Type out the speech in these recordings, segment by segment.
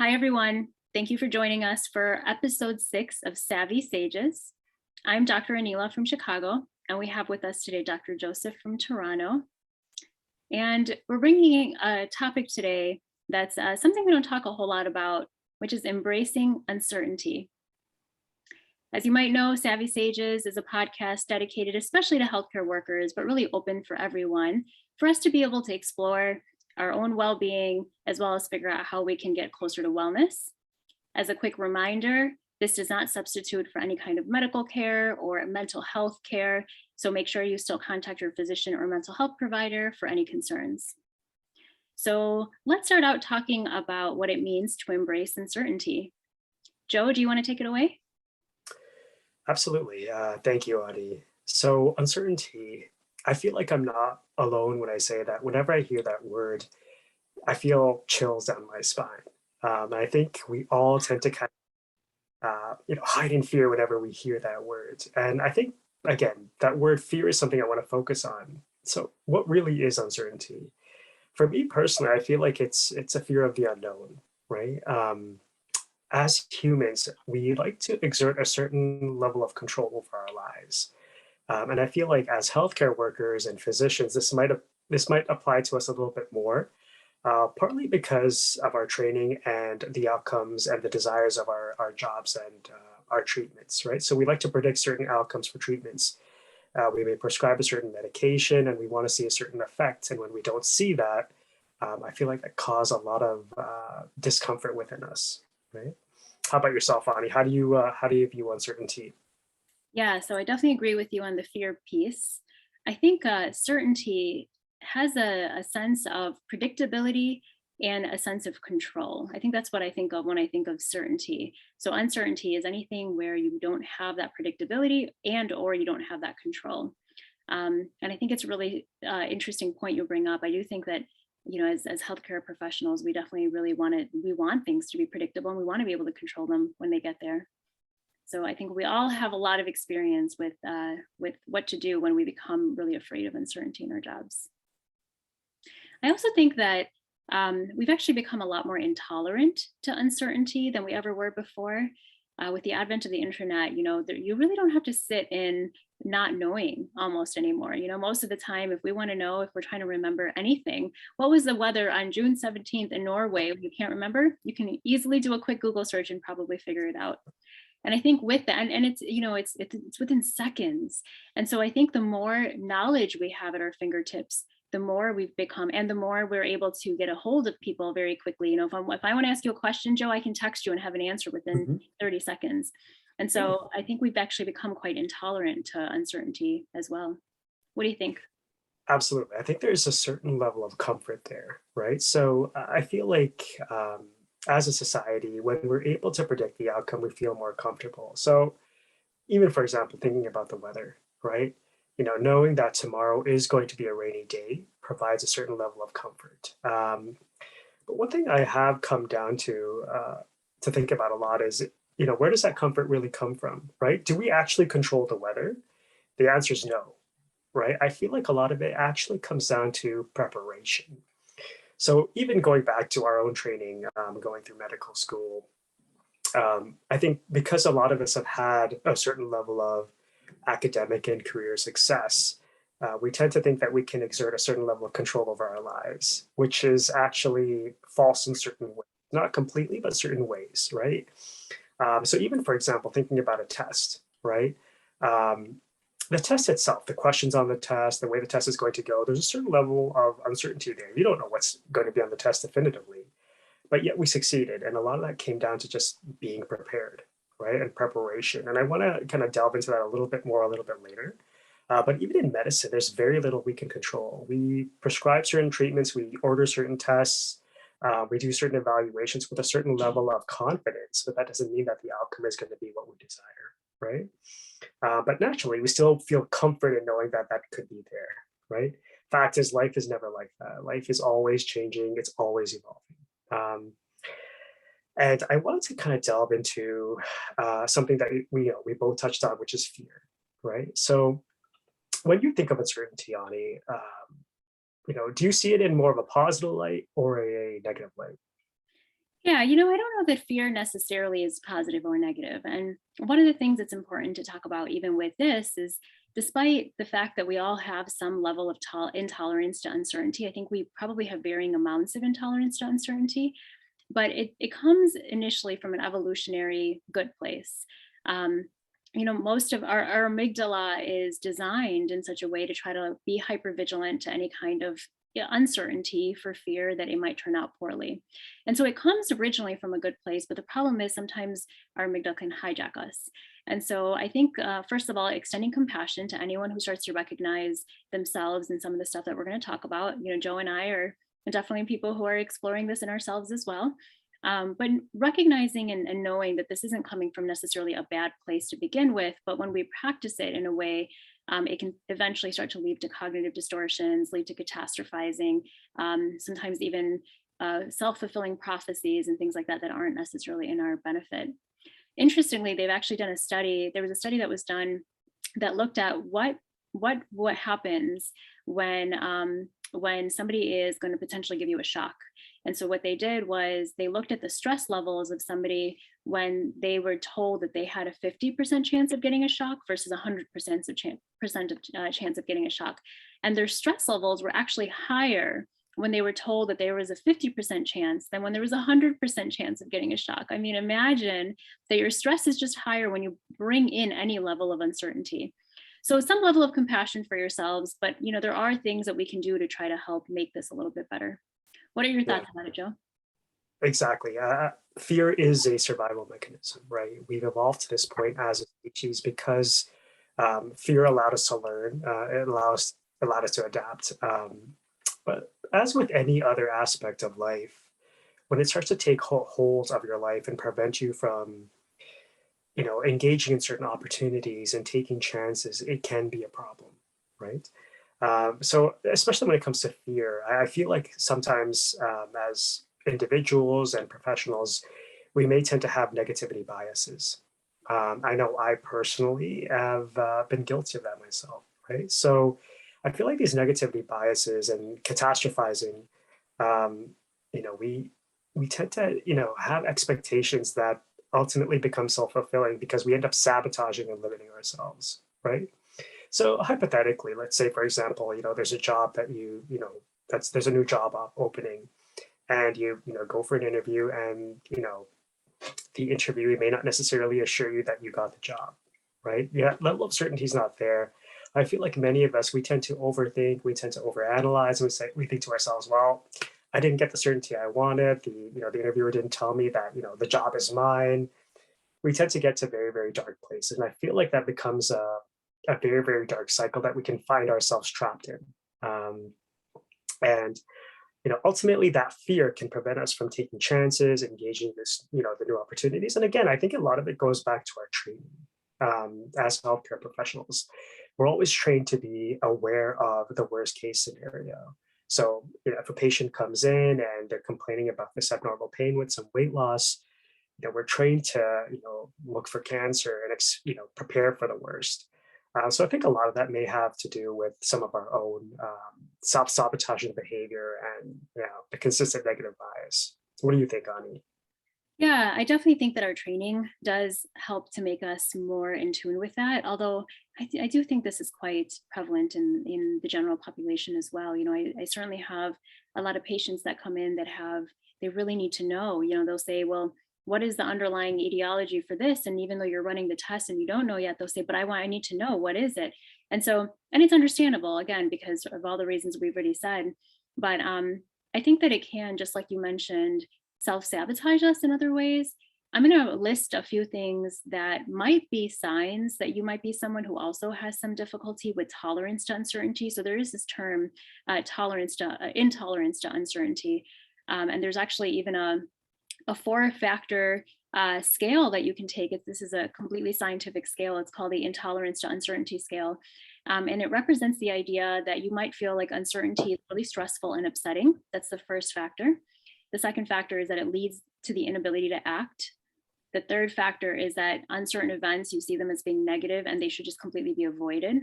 Hi, everyone. Thank you for joining us for episode 6 of Savvy Sages. I'm Dr. Anila from Chicago, and we have with us today Dr. Joseph from Toronto. And we're bringing a topic today that's something we don't talk a whole lot about, which is embracing uncertainty. As you might know, Savvy Sages is a podcast dedicated especially to healthcare workers, but really open for everyone, for us to be able to explore our own well-being, as well as figure out how we can get closer to wellness. As a quick reminder, this does not substitute for any kind of medical care or mental health care, so make sure you still contact your physician or mental health provider for any concerns. So let's start out talking about what it means to embrace uncertainty. Joe, do you want to take it away? Absolutely. Thank you, Adi. So, uncertainty, I feel like I'm not alone when I say that. Whenever I hear that word, I feel chills down my spine. I think we all tend to kind of, hide in fear whenever we hear that word. And I think, again, that word fear is something I want to focus on. So, what really is uncertainty? For me personally, I feel like it's a fear of the unknown, right? As humans, we like to exert a certain level of control over our lives. And I feel like as healthcare workers and physicians, this might apply to us a little bit more, partly because of our training and the outcomes and the desires of our jobs and our treatments, right? So we like to predict certain outcomes for treatments. We may prescribe a certain medication and we want to see a certain effect. And when we don't see that, I feel like that causes a lot of discomfort within us, right? How about yourself, Ani? How do you view uncertainty? Yeah, so I definitely agree with you on the fear piece. I think certainty has a sense of predictability and a sense of control. I think that's what I think of when I think of certainty. So uncertainty is anything where you don't have that predictability and or you don't have that control. And I think it's a really interesting point you bring up. I do think that as healthcare professionals, we definitely really we want things to be predictable and we want to be able to control them when they get there. So I think we all have a lot of experience with what to do when we become really afraid of uncertainty in our jobs. I also think that we've actually become a lot more intolerant to uncertainty than we ever were before. With the advent of the internet, you really don't have to sit in not knowing almost anymore. Most of the time, if we want to know, if we're trying to remember anything, what was the weather on June 17th in Norway? You can't remember, you can easily do a quick Google search and probably figure it out. And I think with that, and it's within seconds. And so I think the more knowledge we have at our fingertips, the more we've become, and the more we're able to get a hold of people very quickly. If I want to ask you a question, Joe, I can text you and have an answer within Mhm. 30 seconds. And so I think we've actually become quite intolerant to uncertainty as well. What do you think? Absolutely. I think there's a certain level of comfort there, right? So I feel like as a society, when we're able to predict the outcome, we feel more comfortable. So even, for example, thinking about the weather, right? Knowing that tomorrow is going to be a rainy day provides a certain level of comfort. But one thing I have come down to think about a lot is, where does that comfort really come from, right? Do we actually control the weather? The answer is no, right? I feel like a lot of it actually comes down to preparation. So even going back to our own training, going through medical school, I think because a lot of us have had a certain level of academic and career success, we tend to think that we can exert a certain level of control over our lives, which is actually false in certain ways. Not completely, but certain ways, right? So even, for example, thinking about a test, right? Um, the test itself, the questions on the test, the way the test is going to go, there's a certain level of uncertainty there. You don't know what's going to be on the test definitively, but yet we succeeded. And a lot of that came down to just being prepared, right? And preparation. And I want to kind of delve into that a little bit more a little bit later. But even in medicine, there's very little we can control. We prescribe certain treatments, we order certain tests, we do certain evaluations with a certain level of confidence, but that doesn't mean that the outcome is going to be what we desire, right? But naturally, we still feel comfort in knowing that that could be there, right? Fact is, life is never like that. Life is always changing, it's always evolving. And I wanted to kind of delve into something that we both touched on, which is fear, right? So when you think of uncertainty, Ani, do you see it in more of a positive light or a negative light? Yeah, I don't know that fear necessarily is positive or negative. And one of the things that's important to talk about, even with this, is despite the fact that we all have some level of intolerance to uncertainty, I think we probably have varying amounts of intolerance to uncertainty, but it comes initially from an evolutionary good place. Um, most of our amygdala is designed in such a way to try to be hypervigilant to any kind of, yeah, uncertainty for fear that it might turn out poorly. And so it comes originally from a good place, but the problem is sometimes our amygdala can hijack us. And so I think, first of all, extending compassion to anyone who starts to recognize themselves in some of the stuff that we're going to talk about. Joe and I are definitely people who are exploring this in ourselves as well. But recognizing and knowing that this isn't coming from necessarily a bad place to begin with, but when we practice it in a way, it can eventually start to lead to cognitive distortions, lead to catastrophizing, sometimes even self-fulfilling prophecies and things like that that aren't necessarily in our benefit. Interestingly, they've actually done a study. There was a study that was done that looked at what happens when somebody is going to potentially give you a shock. And so what they did was they looked at the stress levels of somebody when they were told that they had a 50% chance of getting a shock versus 100% chance of getting a shock. And their stress levels were actually higher when they were told that there was a 50% chance than when there was a 100% chance of getting a shock. I mean, imagine that your stress is just higher when you bring in any level of uncertainty. So some level of compassion for yourselves, but there are things that we can do to try to help make this a little bit better. What are your Yeah, thoughts about it, Joe? exactly. Fear is a survival mechanism, right? We've evolved to this point as a species because fear allowed us to learn. It allowed us to adapt. But as with any other aspect of life, when it starts to take hold of your life and prevent you from, engaging in certain opportunities and taking chances, it can be a problem, right? So, especially when it comes to fear, I feel like sometimes as individuals and professionals, we may tend to have negativity biases. I know I personally have been guilty of that myself, right? So, I feel like these negativity biases and catastrophizing, um, we tend to have expectations that ultimately become self-fulfilling because we end up sabotaging and limiting ourselves, right? So hypothetically, let's say, for example, there's a job that there's a new job opening, and you go for an interview, and the interviewee may not necessarily assure you that you got the job, right? Yeah, level of certainty is not there. I feel like many of us, we tend to overthink, we tend to overanalyze, and we think to ourselves, well, I didn't get the certainty I wanted. The interviewer didn't tell me that the job is mine. We tend to get to very, very dark places, and I feel like that becomes a very, very dark cycle that we can find ourselves trapped in. Um, and ultimately, that fear can prevent us from taking chances, engaging the new opportunities. And again, I think a lot of it goes back to our training as healthcare professionals. We're always trained to be aware of the worst case scenario. So, if a patient comes in and they're complaining about this abnormal pain with some weight loss, we're trained to look for cancer and prepare for the worst. So I think a lot of that may have to do with some of our own self-sabotaging behavior and the consistent negative bias. What do you think, Ani? Yeah, I definitely think that our training does help to make us more in tune with that. Although I do think this is quite prevalent in the general population as well. I certainly have a lot of patients that come in that they really need to know. They'll say, well, what is the underlying etiology for this? And even though you're running the test and you don't know yet, they'll say, but I need to know, what is it? And it's understandable, again, because of all the reasons we've already said. But I think that it can, just like you mentioned, self sabotage us in other ways. I'm going to list a few things that might be signs that you might be someone who also has some difficulty with tolerance to uncertainty. So there is this term, intolerance to uncertainty. And there's actually even a four-factor scale that you can take. This is a completely scientific scale. It's called the Intolerance to Uncertainty scale. And it represents the idea that you might feel like uncertainty is really stressful and upsetting. That's the first factor. The second factor is that it leads to the inability to act. The third factor is that uncertain events, you see them as being negative and they should just completely be avoided.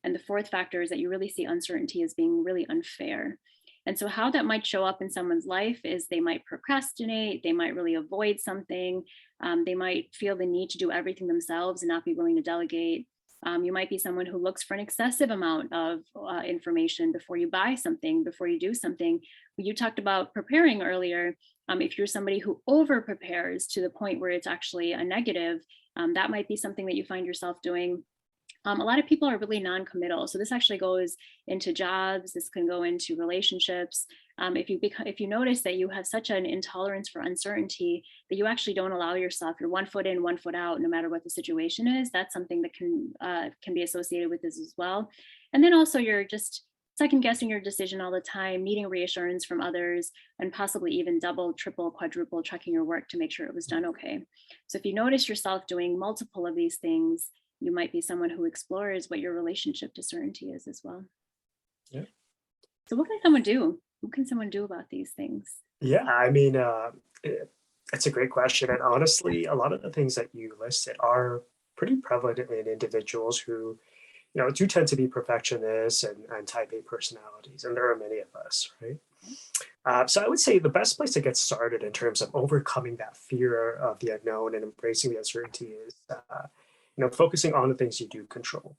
And the fourth factor is that you really see uncertainty as being really unfair. And so, how that might show up in someone's life is they might procrastinate, they might really avoid something, they might feel the need to do everything themselves and not be willing to delegate. You might be someone who looks for an excessive amount of information before you buy something, before you do something. You talked about preparing earlier. If you're somebody who over prepares to the point where it's actually a negative, that might be something that you find yourself doing. A lot of people are really non-committal, so this actually goes into jobs. This can go into relationships. If you notice that you have such an intolerance for uncertainty that you actually don't allow yourself, you're 1 foot in, 1 foot out, no matter what the situation is. That's something that can be associated with this as well. And then also you're just second guessing your decision all the time, needing reassurance from others, and possibly even double, triple, quadruple checking your work to make sure it was done okay. So if you notice yourself doing multiple of these things, you might be someone who explores what your relationship to certainty is as well. Yeah. So what can someone do? What can someone do about these things? Yeah, I mean, it's a great question. And honestly, a lot of the things that you listed are pretty prevalent in individuals who, do tend to be perfectionists and type A personalities. And there are many of us, right? So I would say the best place to get started in terms of overcoming that fear of the unknown and embracing the uncertainty is, focusing on the things you do control.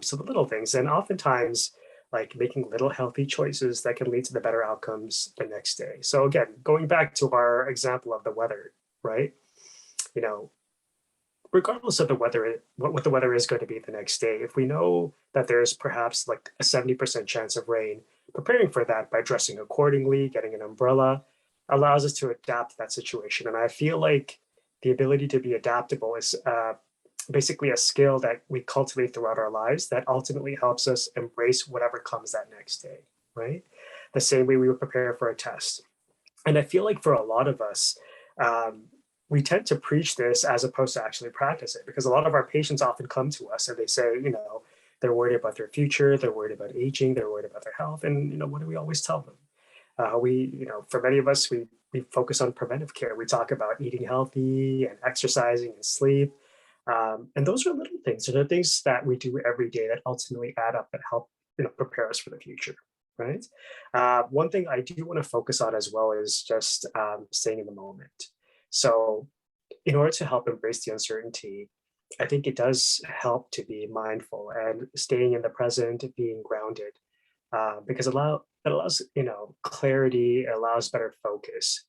So the little things, and oftentimes like making little healthy choices that can lead to the better outcomes the next day. So again, going back to our example of the weather, right? You know, regardless of the weather, what the weather is going to be the next day, if we know that there's perhaps like a 70% chance of rain, preparing for that by dressing accordingly, getting an umbrella, allows us to adapt to that situation. And I feel like the ability to be adaptable is basically a skill that we cultivate throughout our lives that ultimately helps us embrace whatever comes that next day, right? The same way we would prepare for a test. And I feel like for a lot of us, um, we tend to preach this as opposed to actually practice it, because a lot of our patients often come to us and they say, they're worried about their future, they're worried about aging, they're worried about their health. And, what do we always tell them? For many of us, we focus on preventive care. We talk about eating healthy and exercising and sleep. And those are little things. They're things that we do every day that ultimately add up and help, prepare us for the future, right? One thing I do want to focus on as well is just staying in the moment. So, in order to help embrace the uncertainty, I think it does help to be mindful and staying in the present, being grounded, because it allows clarity, it allows better focus,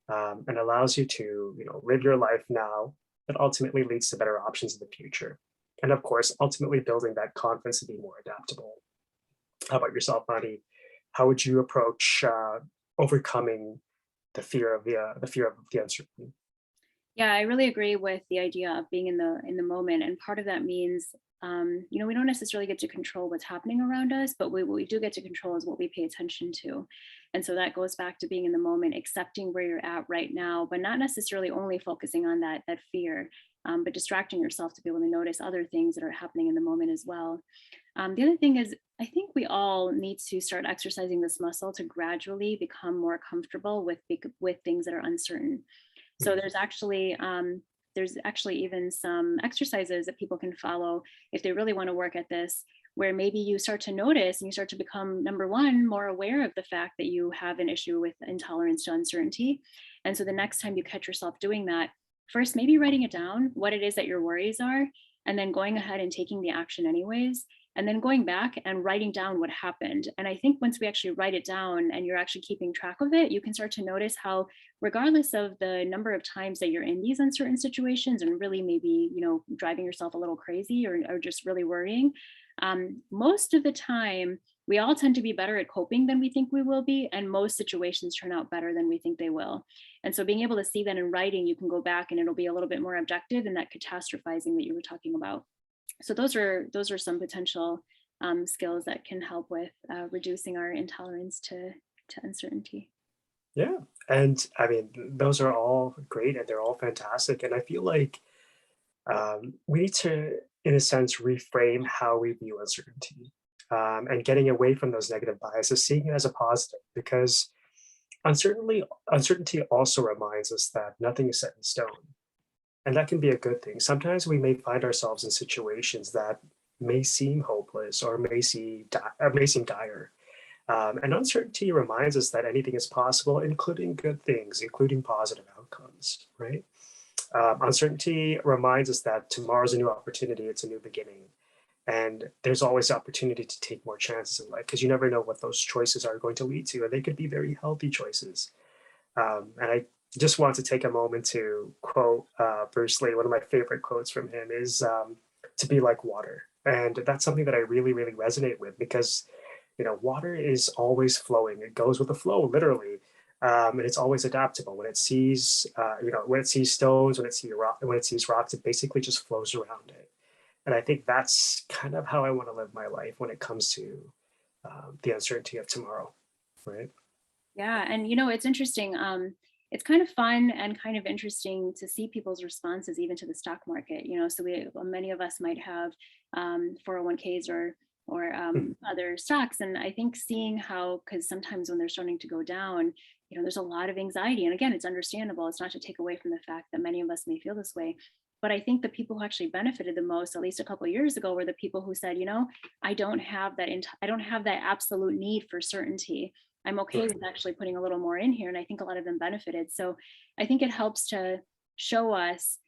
and allows you to live your life now. That ultimately leads to better options in the future, and of course, ultimately building that confidence to be more adaptable. How about yourself, Madi? How would you approach overcoming the fear of the uncertainty? Yeah, I really agree with the idea of being in the moment, and part of that means, we don't necessarily get to control what's happening around us, but what we do get to control is what we pay attention to, and so that goes back to being in the moment, accepting where you're at right now, but not necessarily only focusing on that fear, but distracting yourself to be able to notice other things that are happening in the moment as well. The other thing is, I think we all need to start exercising this muscle to gradually become more comfortable with things that are uncertain. So Mhm. there's actually even some exercises that people can follow if they really want to work at this, where maybe you start to notice and you start to become, number one, more aware of the fact that you have an issue with intolerance to uncertainty. And so the next time you catch yourself doing that, first maybe writing it down, what it is that your worries are, and then going ahead and taking the action anyways, and then going back and writing down what happened. And I think once we actually write it down and you're actually keeping track of it, you can start to notice how, regardless of the number of times that you're in these uncertain situations and really maybe, driving yourself a little crazy, or just really worrying, most of the time, we all tend to be better at coping than we think we will be. And most situations turn out better than we think they will. And so being able to see that in writing, you can go back and it'll be a little bit more objective than that catastrophizing that you were talking about. So those are some potential skills that can help with reducing our intolerance to uncertainty. Yeah, and I mean those are all great and they're all fantastic. And I feel like we need to, in a sense, reframe how we view uncertainty, and getting away from those negative biases, seeing it as a positive, because uncertainty also reminds us that nothing is set in stone, and that can be a good thing. Sometimes we may find ourselves in situations that may seem hopeless or may seem dire, And uncertainty reminds us that anything is possible, including good things, including positive outcomes, right? Uncertainty reminds us that tomorrow's a new opportunity, it's a new beginning. And there's always opportunity to take more chances in life because you never know what those choices are going to lead to. And they could be very healthy choices. And I just want to take a moment to quote Bruce Lee. One of my favorite quotes from him is to be like water. And that's something that I really, really resonate with because, water is always flowing. It goes with the flow, literally. And it's always adaptable. When it sees stones, when it sees rocks, it basically just flows around it. And I think that's kind of how I want to live my life when it comes to the uncertainty of tomorrow, right? Yeah, and it's interesting. It's kind of fun and kind of interesting to see people's responses even to the stock market. So many of us might have 401ks or Mhm. other stocks, and I think seeing how, because sometimes when they're starting to go down, there's a lot of anxiety. And again, it's understandable. It's not to take away from the fact that many of us may feel this way. But I think the people who actually benefited the most, at least a couple of years ago, were the people who said, I don't have that. I don't have that absolute need for certainty. I'm okay Right. with actually putting a little more in here. And I think a lot of them benefited. So I think it helps to show us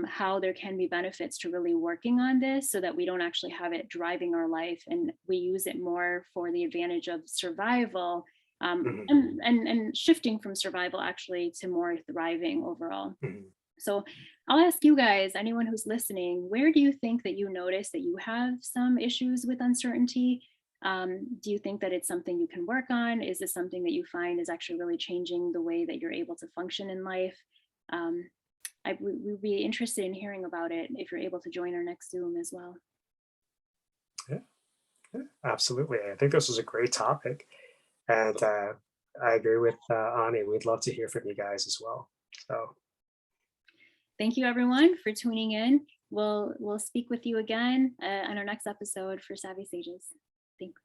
how there can be benefits to really working on this so that we don't actually have it driving our life and we use it more for the advantage of survival, Mhm. and shifting from survival actually to more thriving overall. Mhm. So I'll ask you guys, anyone who's listening, where do you think that you notice that you have some issues with uncertainty? Do you think that it's something you can work on? Is this something that you find is actually really changing the way that you're able to function in life? Um, we'd be interested in hearing about it if you're able to join our next Zoom as well. Yeah, yeah, absolutely. I think this was a great topic. And I agree with Ani. We'd love to hear from you guys as well. So, Thank you everyone for tuning in. We'll speak with you again on our next episode for Savvy Sages. Thanks.